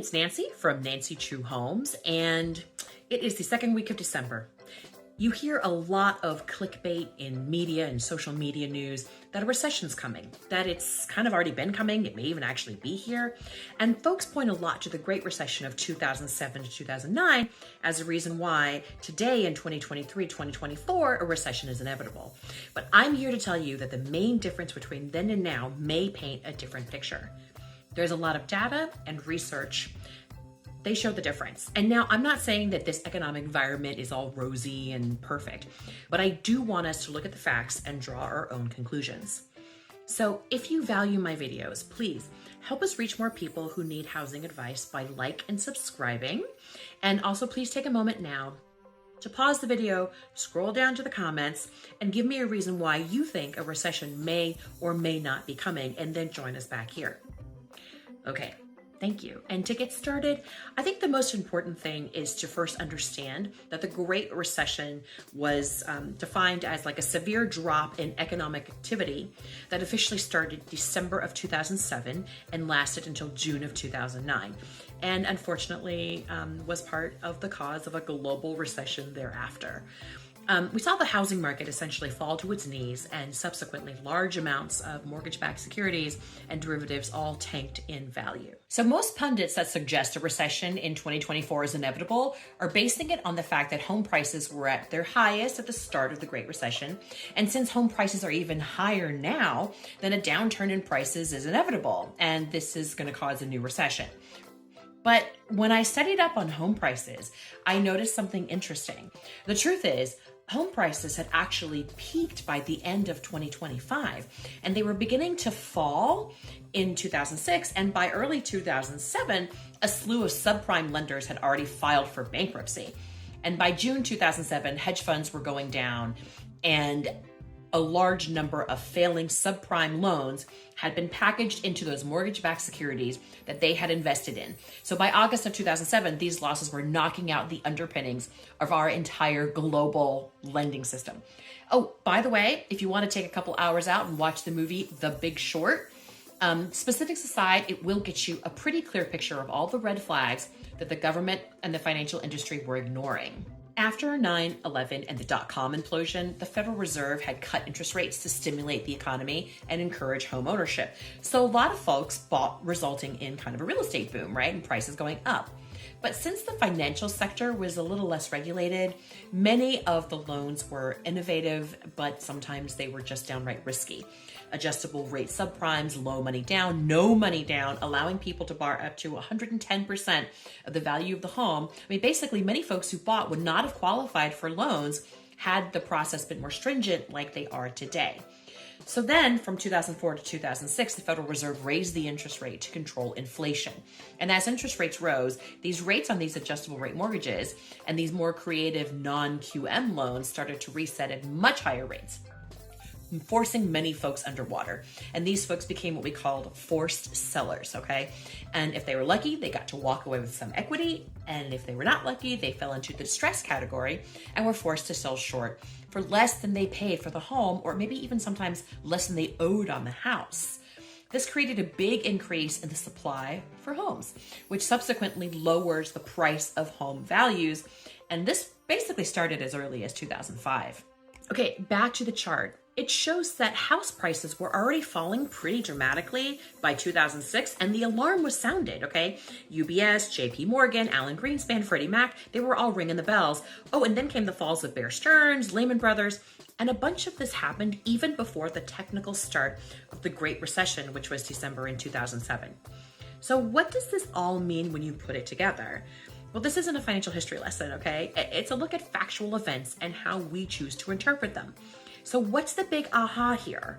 it's Nancy from Nancy Chu Homes, and it is the second week of December. You hear a lot of clickbait in media and social media news that a recession's coming, that it's kind of already been coming, it may even actually be here. And folks point a lot to the Great Recession of 2007 to 2009 as a reason why today in 2023, 2024, a recession is inevitable. But I'm here to tell you that the main difference between then and now may paint a different picture. There's a lot of data and research. They show the difference. And now I'm not saying that this economic environment is all rosy and perfect, but I do want us to look at the facts and draw our own conclusions. So if you value my videos, please help us reach more people who need housing advice by like and subscribing. And also please take a moment now to pause the video, scroll down to the comments, and give me a reason why you think a recession may or may not be coming, and then join us back here. Okay. Thank you. And to get started, I think the most important thing is to first understand that the Great Recession was defined as like a severe drop in economic activity that officially started December of 2007 and lasted until June of 2009. And unfortunately was part of the cause of a global recession thereafter. We saw the housing market essentially fall to its knees, and subsequently large amounts of mortgage-backed securities and derivatives all tanked in value. So most pundits that suggest a recession in 2024 is inevitable are basing it on the fact that home prices were at their highest at the start of the Great Recession. And since home prices are even higher now, then a downturn in prices is inevitable, and this is going to cause a new recession. But when I studied up on home prices, I noticed something interesting. The truth is, home prices had actually peaked by the end of 2025, and they were beginning to fall in 2006, and by early 2007, a slew of subprime lenders had already filed for bankruptcy. And by June 2007, hedge funds were going down, and a large number of failing subprime loans had been packaged into those mortgage-backed securities that they had invested in. So by August of 2007, these losses were knocking out the underpinnings of our entire global lending system. Oh, by the way, if you want to take a couple hours out and watch the movie The Big Short, specifics aside, it will get you a pretty clear picture of all the red flags that the government and the financial industry were ignoring. After 9/11 and the dot-com implosion, the Federal Reserve had cut interest rates to stimulate the economy and encourage home ownership. So a lot of folks bought, resulting in kind of a real estate boom, right? And prices going up. But since the financial sector was a little less regulated, many of the loans were innovative, but sometimes they were just downright risky. Adjustable rate subprimes, low money down, no money down, allowing people to borrow up to 110% of the value of the home. I mean, basically, many folks who bought would not have qualified for loans had the process been more stringent like they are today. So then from 2004 to 2006, the Federal Reserve raised the interest rate to control inflation. And as interest rates rose, these rates on these adjustable rate mortgages and these more creative non-QM loans started to reset at much higher rates, forcing many folks underwater. And these folks became what we called forced sellers, okay? And if they were lucky, they got to walk away with some equity. And if they were not lucky, they fell into the distress category and were forced to sell short for less than they paid for the home, or maybe even sometimes less than they owed on the house. This created a big increase in the supply for homes, which subsequently lowers the price of home values. And this basically started as early as 2005. Okay, back to the chart. It shows that house prices were already falling pretty dramatically by 2006, and the alarm was sounded, okay? UBS, JP Morgan, Alan Greenspan, Freddie Mac, they were all ringing the bells. Oh, and then came the falls of Bear Stearns, Lehman Brothers, and a bunch of this happened even before the technical start of the Great Recession, which was December in 2007. So what does this all mean when you put it together? Well, this isn't a financial history lesson, okay? It's a look at factual events and how we choose to interpret them. So what's the big aha here?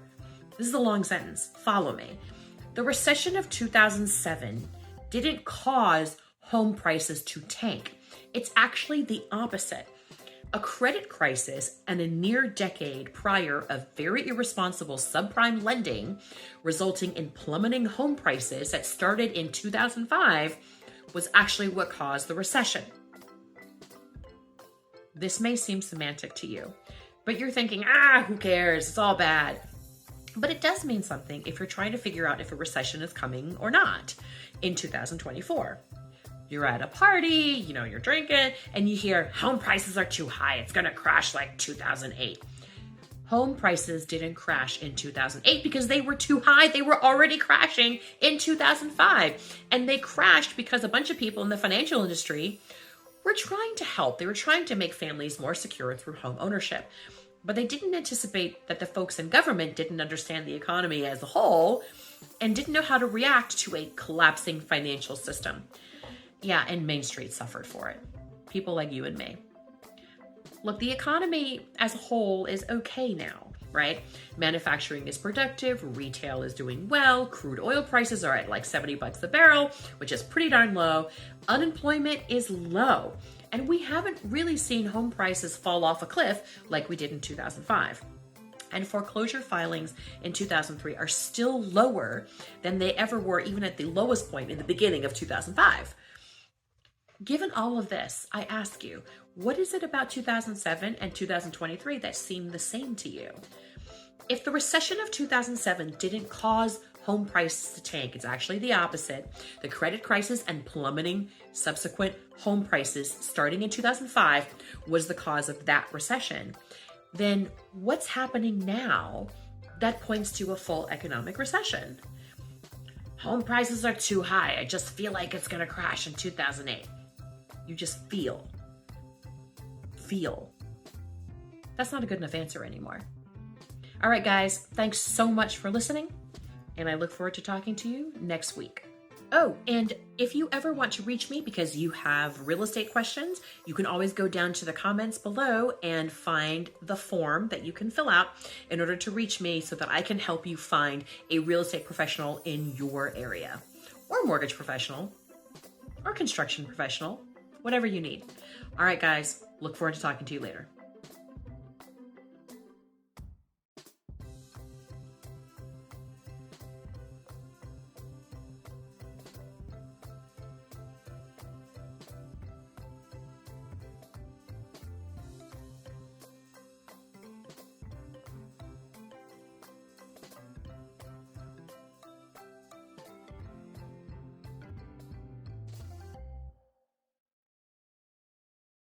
This is a long sentence. Follow me. The recession of 2007 didn't cause home prices to tank. It's actually the opposite. A credit crisis and a near decade prior of very irresponsible subprime lending, resulting in plummeting home prices that started in 2005, was actually what caused the recession. This may seem semantic to you, but you're thinking, who cares? It's all bad. But it does mean something if you're trying to figure out if a recession is coming or not in 2024. You're at a party, you're drinking, and you hear home prices are too high. It's gonna crash like 2008. Home prices didn't crash in 2008 because they were too high. They were already crashing in 2005. And they crashed because a bunch of people in the financial industry were trying to help. They were trying to make families more secure through home ownership. But they didn't anticipate that the folks in government didn't understand the economy as a whole and didn't know how to react to a collapsing financial system. Yeah, and Main Street suffered for it. People like you and me. Look, the economy as a whole is okay now, right? Manufacturing is productive, retail is doing well, crude oil prices are at like $70 a barrel, which is pretty darn low. Unemployment is low, and we haven't really seen home prices fall off a cliff like we did in 2005. And foreclosure filings in 2003 are still lower than they ever were, even at the lowest point in the beginning of 2005. Given all of this, I ask you, what is it about 2007 and 2023 that seem the same to you? If the recession of 2007 didn't cause home prices to tank, it's actually the opposite. The credit crisis and plummeting subsequent home prices starting in 2005 was the cause of that recession. Then what's happening now that points to a full economic recession? Home prices are too high. I just feel like it's going to crash in 2008. You just feel. That's not a good enough answer anymore. All right, guys, thanks so much for listening, and I look forward to talking to you next week. Oh, and if you ever want to reach me because you have real estate questions, you can always go down to the comments below and find the form that you can fill out in order to reach me so that I can help you find a real estate professional in your area, or mortgage professional, or construction professional, whatever you need. All right, guys, look forward to talking to you later.